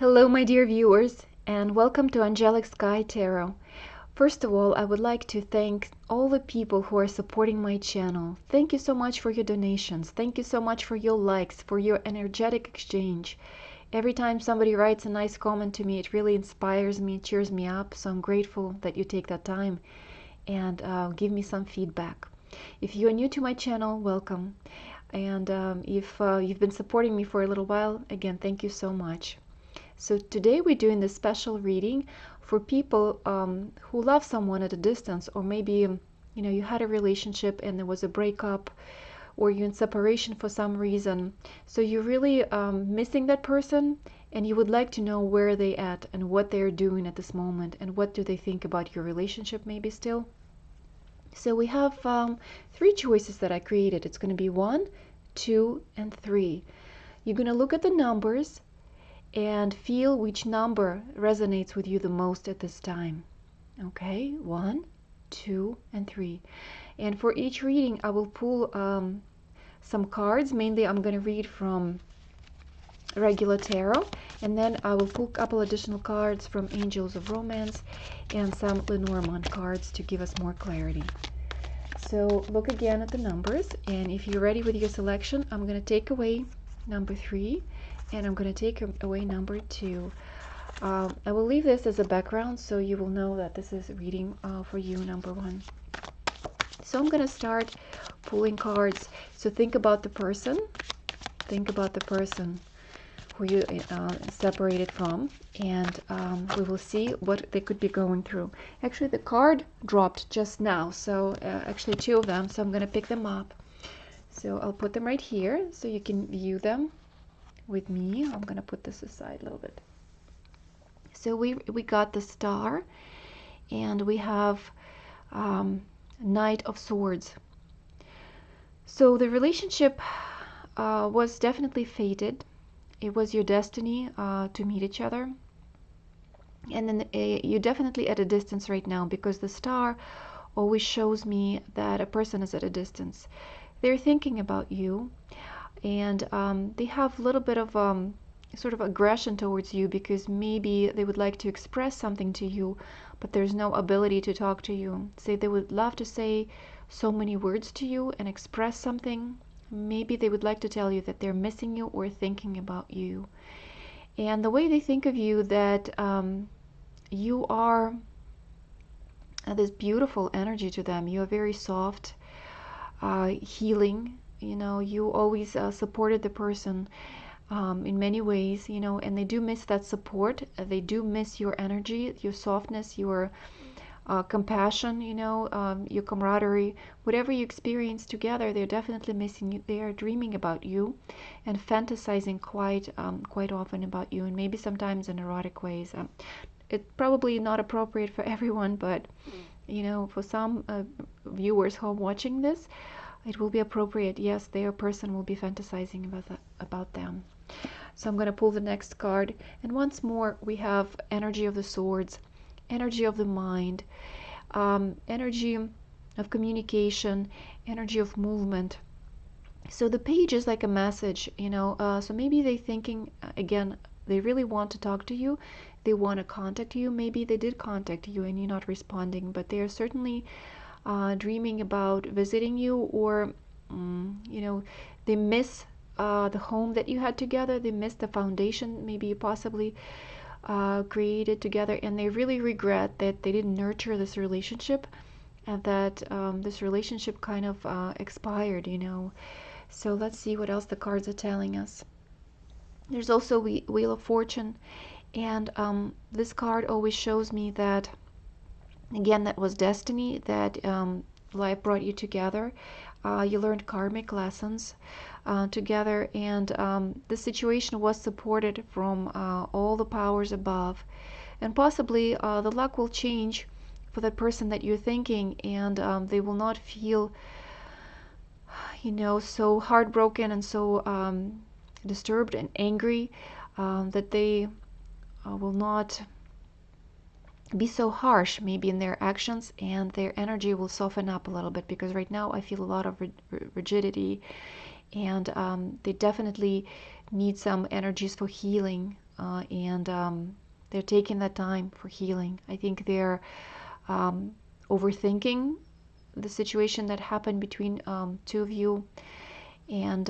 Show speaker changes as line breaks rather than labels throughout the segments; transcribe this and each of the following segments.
Hello, my dear viewers, and welcome to Angelic Sky Tarot. First of all, I would like to thank all the people who are supporting my channel. Thank you so much for your donations. Thank you so much for your likes, for your energetic exchange. Every time somebody writes a nice comment to me, it really inspires me, cheers me up. So I'm grateful that you take that time and give me some feedback. If you are new to my channel, welcome. And if you've been supporting me for a little while, again, thank you so much. So today we're doing this special reading for people who love someone at a distance, or maybe you had a relationship and there was a breakup, or you're in separation for some reason. So you're really missing that person, and you would like to know where they at and what they're doing at this moment, and what do they think about your relationship maybe still. So we have three choices that I created. It's going to be 1, 2, and 3. You're going to look at the numbers and feel which number resonates with you the most at this time. Okay, 1, 2, and 3. And for each reading, I will pull some cards. Mainly, I'm going to read from regular tarot, and then I will pull a couple additional cards from Angels of Romance and some Lenormand cards to give us more clarity. So look again at the numbers, and if you're ready with your selection, I'm going to take away number 3, and I'm going to take away number 2. I will leave this as a background so you will know that this is reading for you, number 1. So I'm going to start pulling cards. So think about the person. Think about the person who you separated from, and we will see what they could be going through. Actually, the card dropped just now, so actually 2 of them, so I'm going to pick them up. So I'll put them right here so you can view them with me. I'm going to put this aside a little bit. So we got the Star, and we have Knight of Swords. So the relationship was definitely fated. It was your destiny to meet each other. And then you're definitely at a distance right now, because the Star always shows me that a person is at a distance. They're thinking about you, and they have a little bit of sort of aggression towards you, because maybe they would like to express something to you, but there's no ability to talk to you. Say they would love to say so many words to you and express something. Maybe they would like to tell you that they're missing you or thinking about you. And the way they think of you, that you are this beautiful energy to them. You are very soft, healing. You always supported the person in many ways, and they do miss that support. They do miss your energy, your softness, your compassion, your camaraderie. Whatever you experience together, they're definitely missing you. They are dreaming about you and fantasizing quite often about you, and maybe sometimes in erotic ways. It's probably not appropriate for everyone, but for some viewers who are watching this, it will be appropriate. Yes, their person will be fantasizing about them. So I'm going to pull the next card, and once more we have Energy of the Swords, energy of the mind, energy of communication, energy of movement. So the page is like a message, so maybe they're thinking, again, they really want to talk to you, they want to contact you. Maybe they did contact you and you're not responding, but they are certainly dreaming about visiting you, or they miss the home that you had together. They miss the foundation maybe you possibly created together, and they really regret that they didn't nurture this relationship, and that this relationship kind of expired. So let's see what else the cards are telling us. There's also Wheel of Fortune, and this card always shows me that, again, that was destiny, that life brought you together. You learned karmic lessons together, and the situation was supported from all the powers above. And possibly the luck will change for that person that you're thinking, and they will not feel so heartbroken and so disturbed and angry, that they will not be so harsh maybe in their actions, and their energy will soften up a little bit, because right now I feel a lot of rigidity, and they definitely need some energies for healing and they're taking that time for healing. I think they're overthinking the situation that happened between two of you, and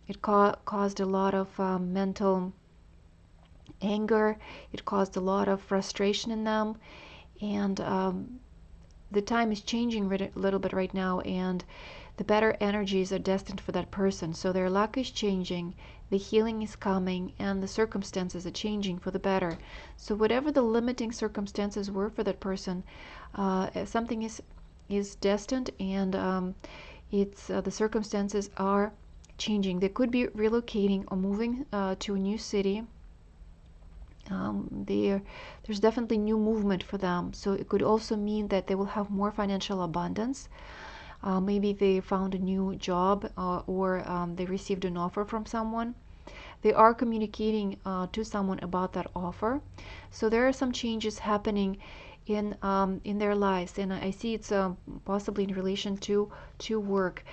it caused a lot of mental anger. It caused a lot of frustration in them, and the time is changing a little bit right now, and the better energies are destined for that person. So their luck is changing, the healing is coming, and the circumstances are changing for the better. So whatever the limiting circumstances were for that person, something is destined, and it's the circumstances are changing. They could be relocating or moving to a new city. There's definitely new movement for them. So it could also mean that they will have more financial abundance. Maybe they found a new job, or they received an offer from someone. They are communicating to someone about that offer. So there are some changes happening in their lives, and I see it's possibly in relation to work.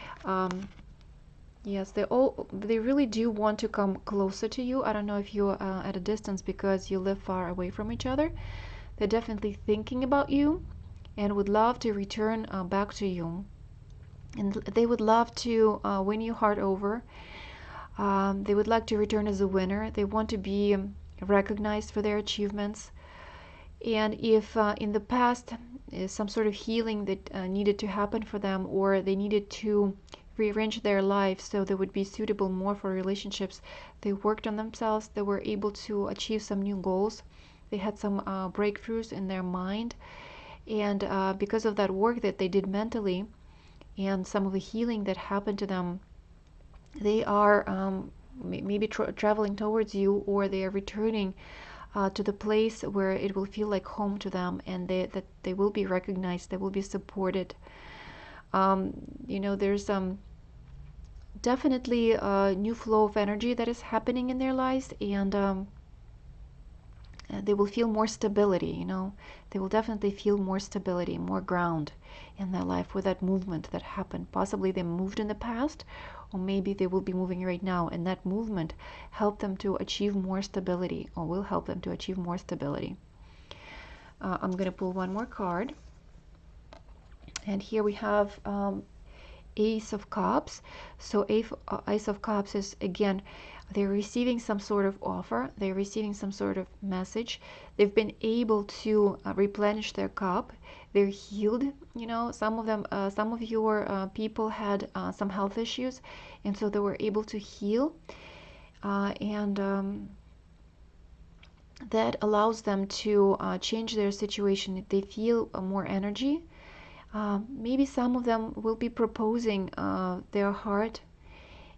Yes, they really do want to come closer to you. I don't know if you're at a distance because you live far away from each other. They're definitely thinking about you and would love to return back to you. And they would love to win your heart over. They would like to return as a winner. They want to be recognized for their achievements. And if in the past some sort of healing that needed to happen for them, or they needed to rearrange their lives so they would be suitable more for relationships, they worked on themselves. They were able to achieve some new goals. They had some breakthroughs in their mind, and because of that work that they did mentally and some of the healing that happened to them, they are maybe traveling towards you, or they are returning to the place where it will feel like home to them, and that they will be recognized, they will be supported. There's definitely a new flow of energy that is happening in their lives, and they will feel more stability. They will definitely feel more stability, more ground in their life with that movement that happened. Possibly they moved in the past, or maybe they will be moving right now, and that movement helped them to achieve more stability, or will help them to achieve more stability. I'm going to pull one more card, and here we have Ace of Cups. So Ace of Cups is, again, they're receiving some sort of offer, they're receiving some sort of message. They've been able to replenish their cup. They're healed. Some of them, some of your people had some health issues, and so they were able to heal, and that allows them to change their situation. They feel more energy. Maybe some of them will be proposing their heart,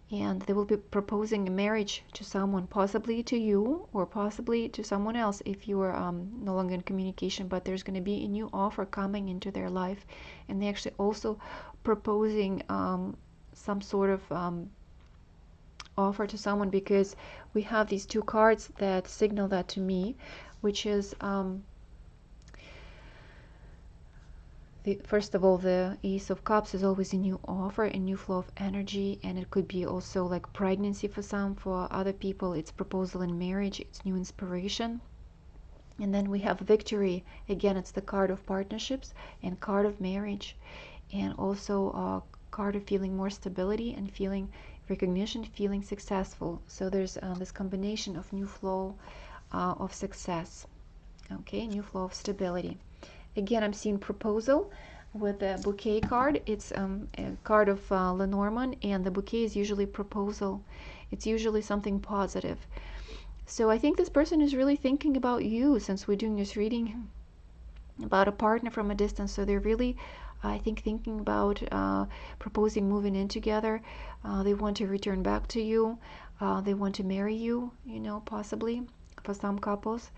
and they will be proposing a marriage to someone, possibly to you, or possibly to someone else if you are no longer in communication. But there's going to be a new offer coming into their life, and they're actually also proposing some sort of offer to someone, because we have these two cards that signal that to me, which is first of all, the Ace of Cups is always a new offer, a new flow of energy, and it could be also like pregnancy for some. For other people, it's proposal in marriage, it's new inspiration. And then we have Victory. Again, it's the card of partnerships and card of marriage, and also a card of feeling more stability and feeling recognition, feeling successful. So there's this combination of new flow of success. Okay, new flow of stability. Again, I'm seeing proposal with the bouquet card. It's a card of Lenormand, and the bouquet is usually proposal. It's usually something positive. So I think this person is really thinking about you, since we're doing this reading about a partner from a distance. So they're really, I think, thinking about proposing moving in together. They want to return back to you. They want to marry you, possibly for some couples.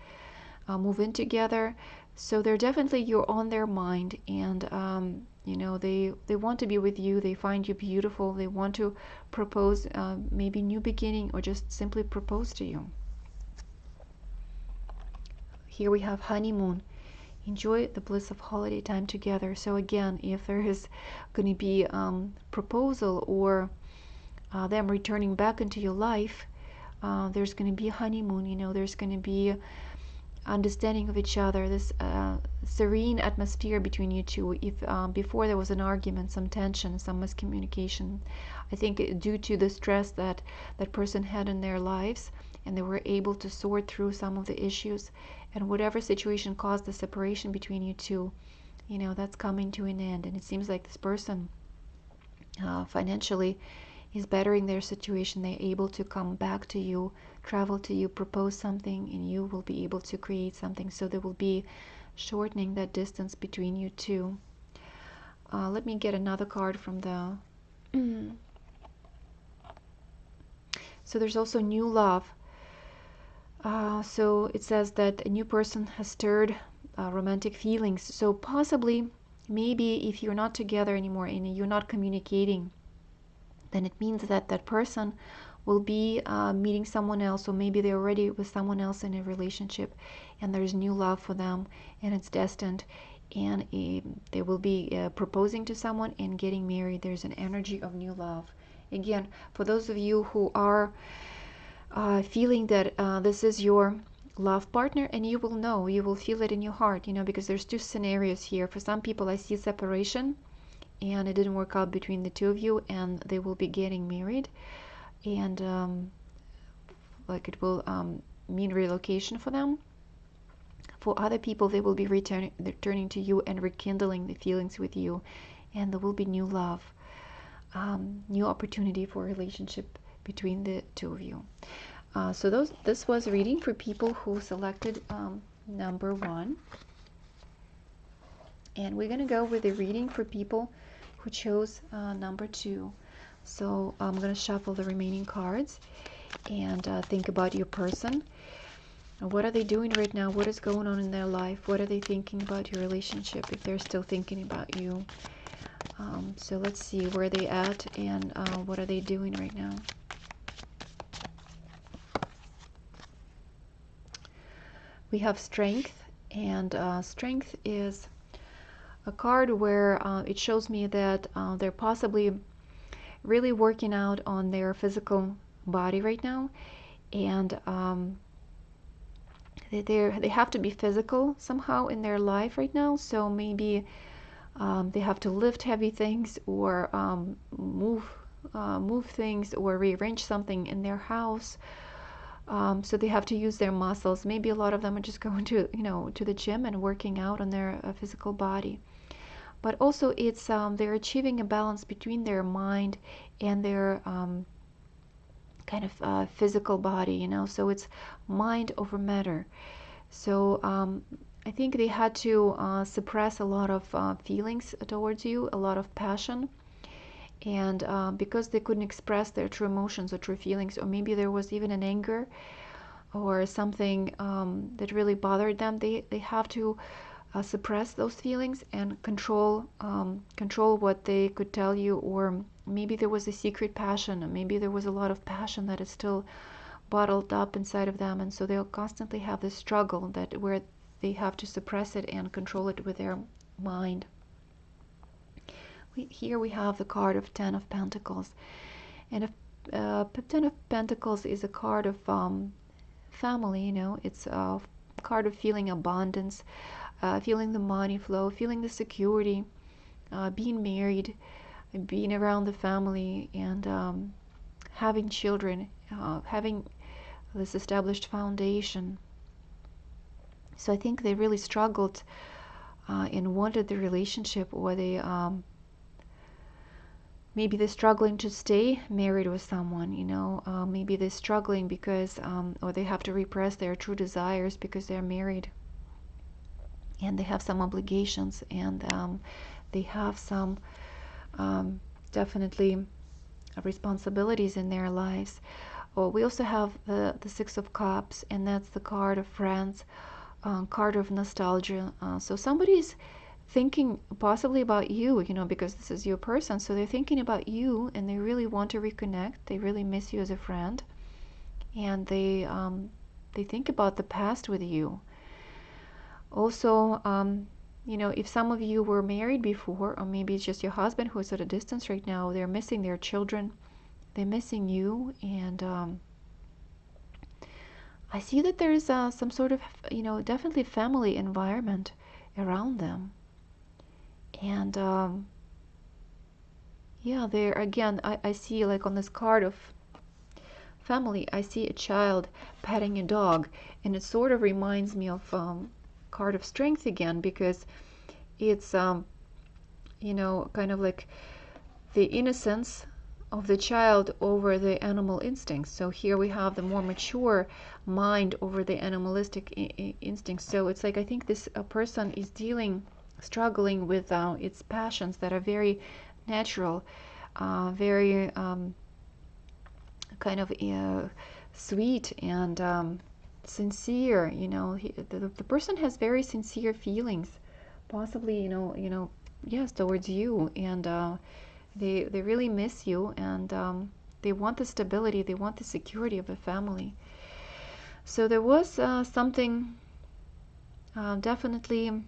Move in together. So they're definitely, you're on their mind, and they want to be with you. They find you beautiful. They want to propose, maybe new beginning, or just simply propose to you. Here we have honeymoon. Enjoy the bliss of holiday time together. So again, if there is going to be proposal, or them returning back into your life, There's going to be a honeymoon, there's going to be understanding of each other, this serene atmosphere between you two. If before there was an argument, some tension, some miscommunication, I think due to the stress that that person had in their lives, and they were able to sort through some of the issues, and whatever situation caused the separation between you two, that's coming to an end. And it seems like this person financially is bettering their situation. They're able to come back to you, travel to you, propose something, and you will be able to create something. So there will be shortening that distance between you two. Let me get another card from the so there's also new love. So it says that a new person has stirred romantic feelings. So possibly, maybe if you're not together anymore and you're not communicating, then it means that that person will be meeting someone else, or maybe they're already with someone else in a relationship, and there's new love for them, and it's destined, and they will be proposing to someone and getting married. There's an energy of new love. Again, for those of you who are feeling that this is your love partner, and you will feel it in your heart, because there's two scenarios here. For some people, I see separation, and it didn't work out between the two of you, and they will be getting married, and like it will mean relocation for them. For other people, they will be returning to you and rekindling the feelings with you, and there will be new love, new opportunity for a relationship between the two of you. So this was a reading for people who selected number 1. And we're going to go with a reading for people who chose number 2. So I'm going to shuffle the remaining cards and think about your person. What are they doing right now? What is going on in their life? What are they thinking about your relationship, if they're still thinking about you? So let's see where they at, and what are they doing right now? We have strength, and strength is a card where it shows me that they're possibly really working out on their physical body right now, and they have to be physical somehow in their life right now. So maybe they have to lift heavy things, or move things, or rearrange something in their house. So they have to use their muscles. Maybe a lot of them are just going to to the gym and working out on their physical body. But also it's they're achieving a balance between their mind and their kind of physical body, so it's mind over matter. So I think they had to suppress a lot of feelings towards you, a lot of passion, and because they couldn't express their true emotions or true feelings, or maybe there was even an anger or something that really bothered them, they have to suppress those feelings and control what they could tell you. Or maybe there was a secret passion, and maybe there was a lot of passion that is still bottled up inside of them, and so they'll constantly have this struggle that where they have to suppress it and control it with their mind. Here we have the card of Ten of Pentacles, and Ten of Pentacles is a card of family. It's a card of feeling abundance, feeling the money flow, feeling the security, being married, being around the family, and having children, having this established foundation. So I think they really struggled and wanted the relationship, or they maybe they're struggling to stay married with someone. Maybe they're struggling because or they have to repress their true desires because they're married, and they have some obligations, and they have some definitely responsibilities in their lives. We also have the Six of Cups, and that's the card of friends, card of nostalgia. So somebody's thinking possibly about you, because this is your person. So they're thinking about you, and they really want to reconnect. They really miss you as a friend, and they think about the past with you. Also, if some of you were married before, or maybe it's just your husband who's at a distance right now, they're missing their children, they're missing you, and I see that there is some sort of, definitely family environment around them. And yeah, there again, I see like on this card of family, I see a child petting a dog, and it sort of reminds me of card of strength again, because it's kind of like the innocence of the child over the animal instincts. So here we have the more mature mind over the animalistic instincts. So it's like I think this person is struggling with its passions that are very natural, very kind of sweet and sincere. The person has very sincere feelings, possibly yes, towards you, and they really miss you, and they want the stability, they want the security of a family. So there was something definitely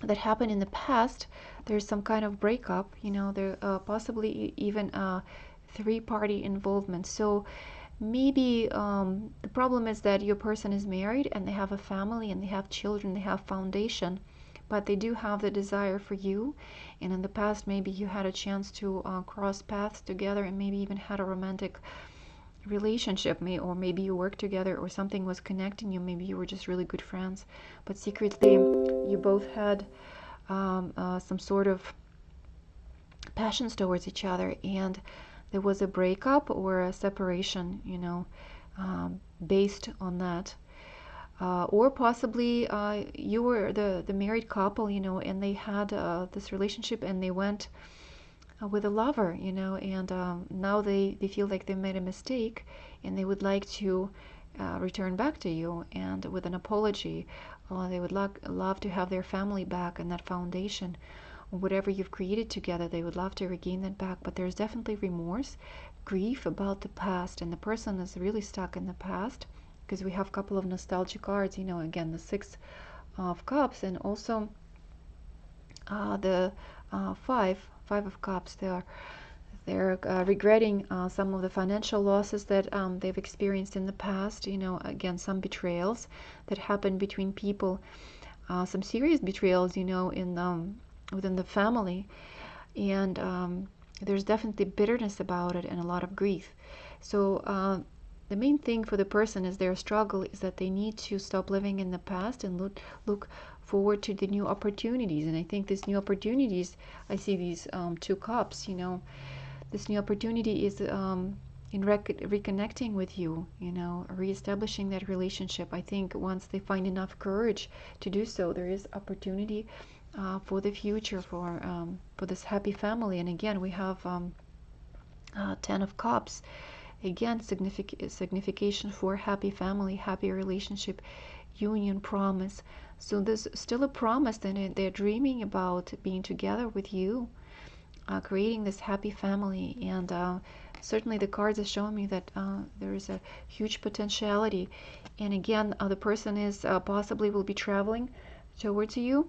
that happened in the past. There's some kind of breakup, there possibly even three-party involvement. So maybe the problem is that your person is married and they have a family and they have children, they have foundation, but they do have the desire for you. And in the past, maybe you had a chance to cross paths together and maybe even had a romantic relationship, or maybe you worked together or something was connecting you. Maybe you were just really good friends, but secretly you both had some sort of passions towards each other, and there was a breakup or a separation, based on that. Or possibly you were the married couple, and they had this relationship and they went with a lover, and now they feel like they made a mistake and they would like to return back to you, and with an apology. They would love to have their family back and that foundation. Whatever you've created together, they would love to regain that back. But there's definitely remorse, grief about the past, and the person is really stuck in the past, because we have a couple of nostalgia cards, again, the Six of Cups, and also the Five of Cups. They're regretting some of the financial losses that they've experienced in the past. Again, some betrayals that happened between people, some serious betrayals, within the family, and there's definitely bitterness about it and a lot of grief. So the main thing for the person is their struggle is that they need to stop living in the past and look forward to the new opportunities. And I think these new opportunities, I see these two cups, this new opportunity is in reconnecting with you, reestablishing that relationship. I think once they find enough courage to do so, there is opportunity for the future, for this happy family. And again, we have Ten of Cups. Again, signification for happy family, happy relationship, union, promise. So there's still a promise, and they're dreaming about being together with you, creating this happy family. And certainly the cards are showing me that there is a huge potentiality. And again, the person is possibly will be traveling towards you,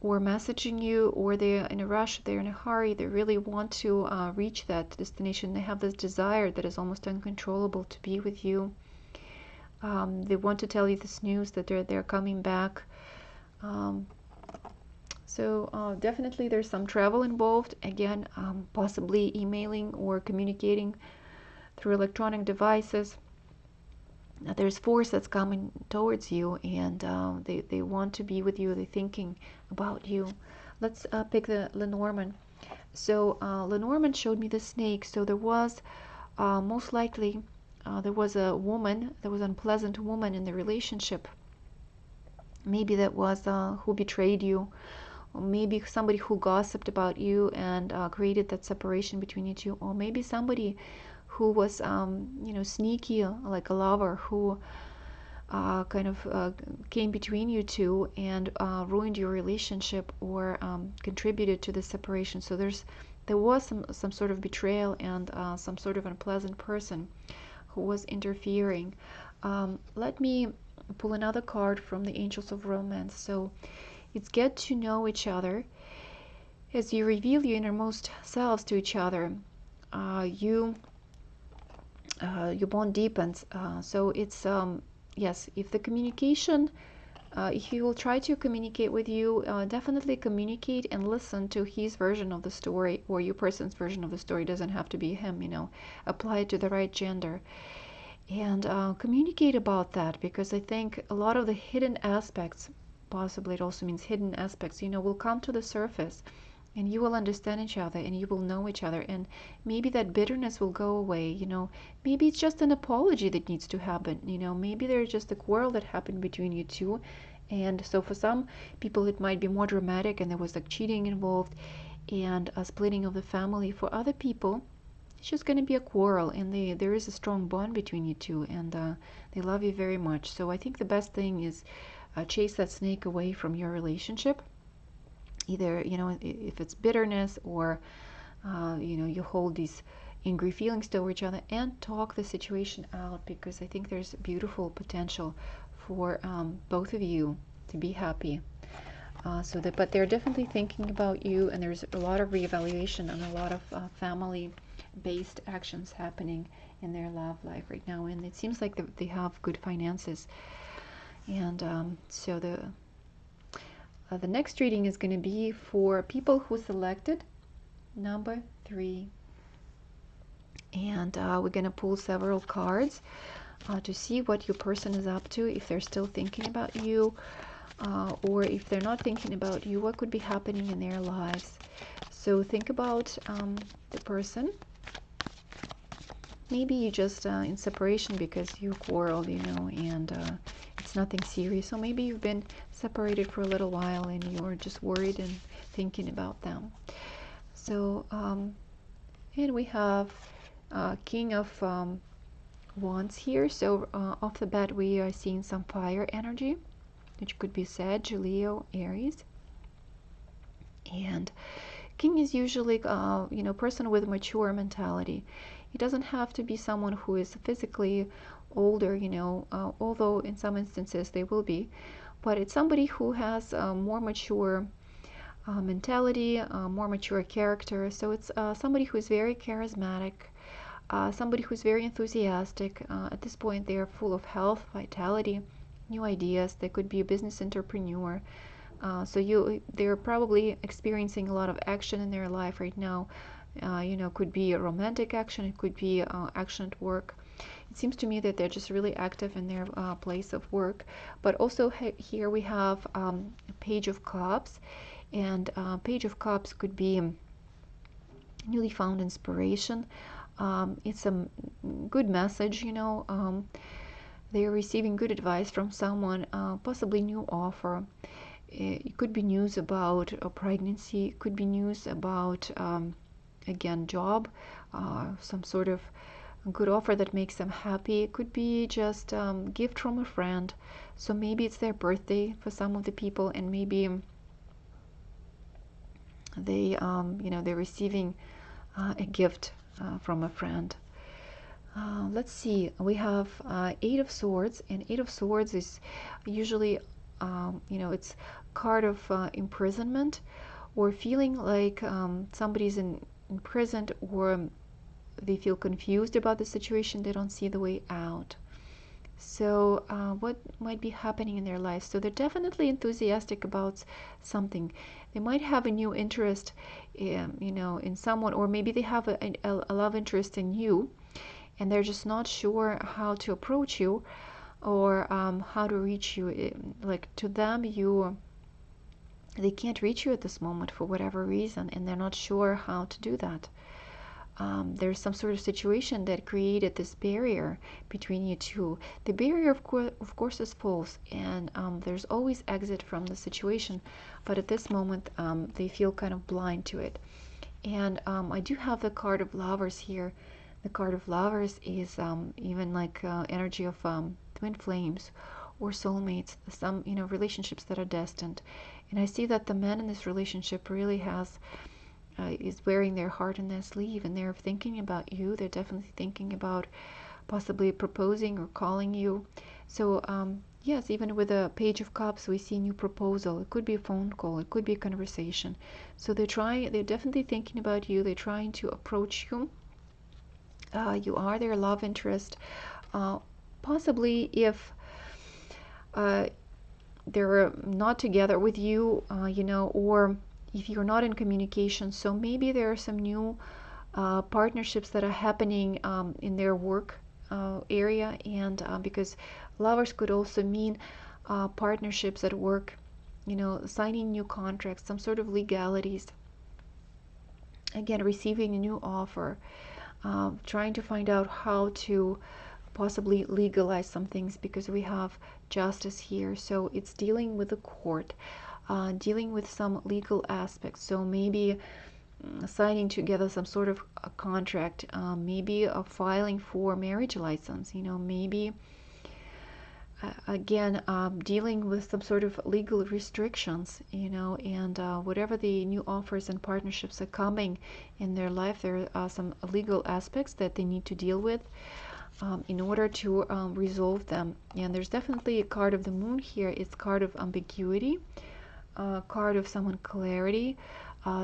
or messaging you, or they're in a rush, they're in a hurry, they really want to reach that destination. They have this desire that is almost uncontrollable to be with you. They want to tell you this news that they're coming back. So definitely there's some travel involved. Again, possibly emailing or communicating through electronic devices. There's force that's coming towards you, and they want to be with you. They're thinking about you. Let's pick the Lenormand. So Lenormand showed me the snake. So there was most likely there was a woman, there was an unpleasant woman in the relationship. Maybe that was who betrayed you, or maybe somebody who gossiped about you and created that separation between you two, or maybe somebody who was sneaky, like a lover, who kind of came between you two and ruined your relationship, or contributed to the separation. So there was some sort of betrayal and some sort of unpleasant person who was interfering. Let me pull another card from the Angels of Romance. So it's get to know each other. As you reveal your innermost selves to each other, your bond deepens. So it's yes, if the communication, if he will try to communicate with you, definitely communicate and listen to his version of the story, or your person's version of the story. It doesn't have to be him, apply it to the right gender. And communicate about that, because I think a lot of the hidden aspects, possibly it also means hidden aspects, will come to the surface, and you will understand each other, and you will know each other, and maybe that bitterness will go away. Maybe it's just an apology that needs to happen. Maybe there's just a quarrel that happened between you two, and so for some people it might be more dramatic and there was like cheating involved and a splitting of the family. For other people it's just going to be a quarrel, and there is a strong bond between you two, and they love you very much. So I think the best thing is chase that snake away from your relationship. Either, if it's bitterness, or you hold these angry feelings toward each other, and talk the situation out, because I think there's beautiful potential for both of you to be happy. But they're definitely thinking about you, and there's a lot of reevaluation and a lot of family-based actions happening in their love life right now, and it seems like they have good finances. And so the next reading is going to be for people who selected number 3, and we're going to pull several cards to see what your person is up to, if they're still thinking about you, or if they're not thinking about you, what could be happening in their lives. So think about the person. Maybe you just in separation because you quarreled, and it's nothing serious. So maybe you've been separated for a little while and you're just worried and thinking about them. So, and we have King of Wands here. So off the bat, we are seeing some fire energy, which could be Sag, Leo, Aries. And King is usually, person with mature mentality. He doesn't have to be someone who is physically older, although in some instances they will be. But it's somebody who has more mature mentality, more mature character. So it's somebody who is very charismatic, somebody who's very enthusiastic. At this point, they are full of health, vitality, new ideas. They could be a business entrepreneur. They're probably experiencing a lot of action in their life right now. Could be a romantic action, it could be action at work. It seems to me that they're just really active in their place of work. But also here we have Page of Cups, and Page of Cups could be newly found inspiration. It's a good message, they're receiving good advice from someone, possibly new offer. It could be news about a pregnancy, it could be news about again, job, some sort of good offer that makes them happy. It could be just gift from a friend. So maybe it's their birthday for some of the people, and maybe they're receiving a gift from a friend. Let's see, we have 8 of Swords, and 8 of Swords is usually, it's card of imprisonment, or feeling like somebody's imprisoned, or they feel confused about the situation, they don't see the way out. So what might be happening in their life? So they're definitely enthusiastic about something. They might have a new interest in someone, or maybe they have a love interest in you, and they're just not sure how to approach you, or how to reach you. Like, to them, they can't reach you at this moment for whatever reason, and they're not sure how to do that. There's some sort of situation that created this barrier between you two. The barrier, of course, is false, and there's always exit from the situation, but at this moment, they feel kind of blind to it. And I do have the card of Lovers here. The card of Lovers is even like energy of twin flames or soulmates, some relationships that are destined. And I see that the man in this relationship really is wearing their heart in their sleeve, and they're thinking about you. They're definitely thinking about possibly proposing or calling you. So yes, even with a Page of Cups, we see new proposal. It could be a phone call, it could be a conversation. So they're definitely thinking about you. They're trying to approach you. You are their love interest. Possibly, if uh, they're not together with you, or if you're not in communication. So maybe there are some new partnerships that are happening in their work area, and because lovers could also mean partnerships at work, signing new contracts, some sort of legalities, again, receiving a new offer, trying to find out how to possibly legalize some things, because we have justice here. So it's dealing with the court, dealing with some legal aspects. So maybe signing together some sort of a contract, maybe a filing for marriage license, maybe again, dealing with some sort of legal restrictions, and whatever the new offers and partnerships are coming in their life, there are some legal aspects that they need to deal with in order to resolve them. And there's definitely a card of the moon here. It's card of ambiguity, card of some clarity.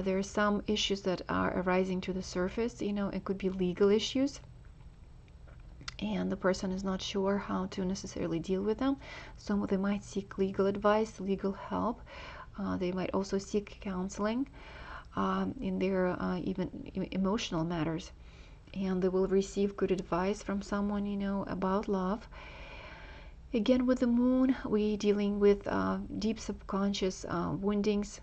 There are some issues that are arising to the surface. It could be legal issues, and the person is not sure how to necessarily deal with them. So they might seek legal advice, legal help. They might also seek counseling in their even emotional matters, and they will receive good advice from someone, about love. Again, with the moon, we're dealing with deep subconscious woundings,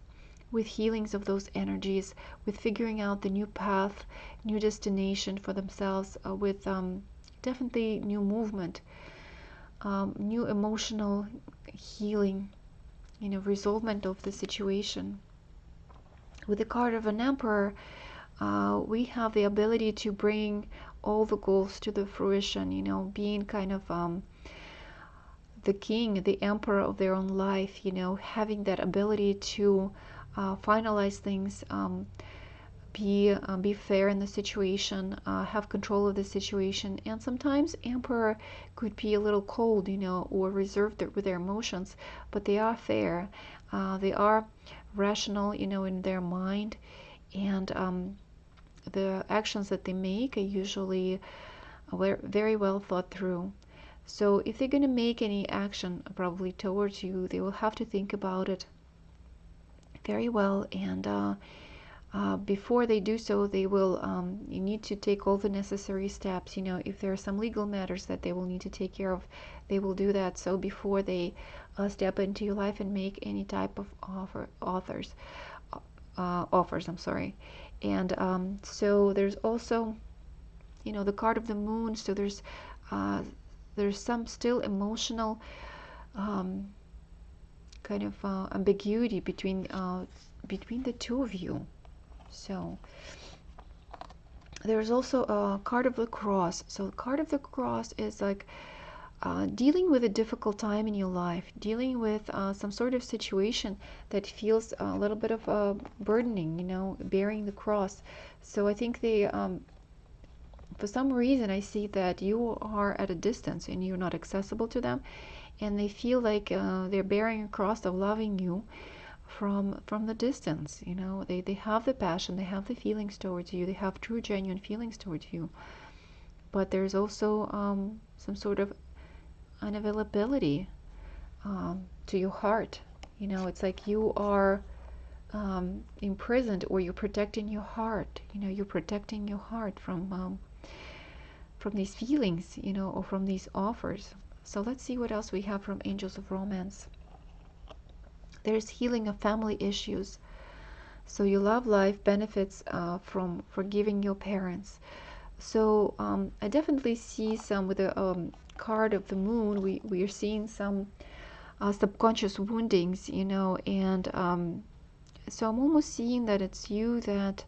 with healings of those energies, with figuring out the new path, new destination for themselves, with definitely new movement, new emotional healing, resolvement of the situation. With the card of an emperor, we have the ability to bring all the goals to the fruition, being kind of the king, the emperor of their own life, having that ability to finalize things, be fair in the situation, have control of the situation. And sometimes emperor could be a little cold, or reserved with their emotions, but they are fair. They are rational, in their mind, and the actions that they make are usually very well thought through. So if they're going to make any action probably towards you, they will have to think about it very well, and before they do so, they will you need to take all the necessary steps. If there are some legal matters that they will need to take care of, they will do that. So before they step into your life and make any type of offers, I'm sorry. And so there's also, the card of the moon. So there's some still emotional kind of ambiguity between the two of you. So there's also a card of the cross. So the card of the cross is like dealing with a difficult time in your life, dealing with some sort of situation that feels a little bit of burdening, bearing the cross. So I think they, for some reason, I see that you are at a distance and you're not accessible to them, and they feel like they're bearing a cross of loving you from the distance. They have the passion, they have the feelings towards you, they have true genuine feelings towards you, but there's also some sort of unavailability to your heart. It's like you are imprisoned, or you're protecting your heart. You're protecting your heart from these feelings, or from these offers. So let's see what else we have from Angels of Romance. There's healing of family issues. So your love life benefits from forgiving your parents. So I definitely see some with the card of the moon. We are seeing some subconscious woundings, and so I'm almost seeing that it's you that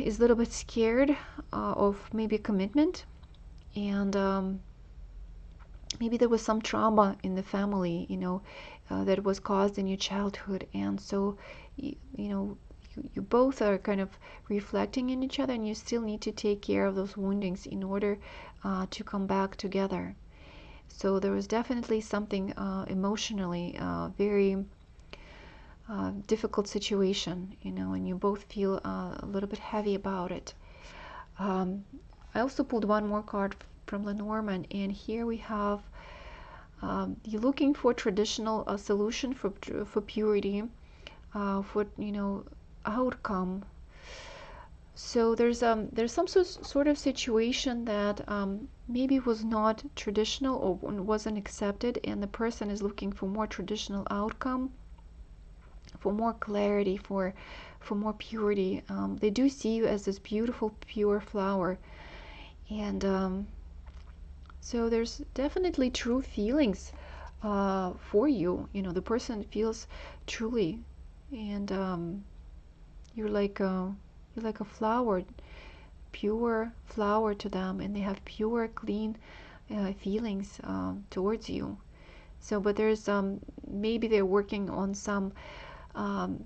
is a little bit scared of maybe commitment, and maybe there was some trauma in the family, that was caused in your childhood, and so you both are kind of reflecting in each other, and you still need to take care of those woundings in order to come back together. So there was definitely something emotionally very difficult situation, and you both feel a little bit heavy about it. I also pulled one more card from Lenormand, and here we have You're looking for traditional solution for purity, for outcome. So there's some sort of situation that maybe was not traditional or wasn't accepted, and the person is looking for more traditional outcome, for more clarity, for more purity. They do see you as this beautiful, pure flower, and so there's definitely true feelings for you. The person feels truly, and you're like a flower, pure flower to them, and they have pure, clean feelings towards you. So, but there's maybe they're working on some um,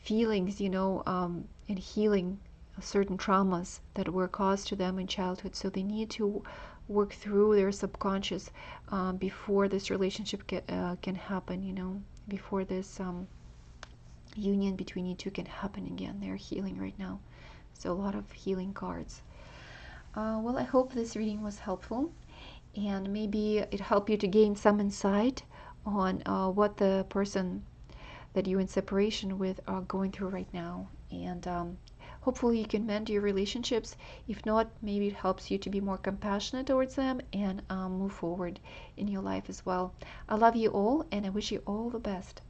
feelings, and healing certain traumas that were caused to them in childhood. So they need to work through their subconscious before this relationship can happen, before this union between you two can happen again. They're healing right now. So a lot of healing cards. Well, I hope this reading was helpful, and maybe it helped you to gain some insight on what the person that you're in separation with are going through right now. And hopefully you can mend your relationships. If not, maybe it helps you to be more compassionate towards them and move forward in your life as well. I love you all, and I wish you all the best.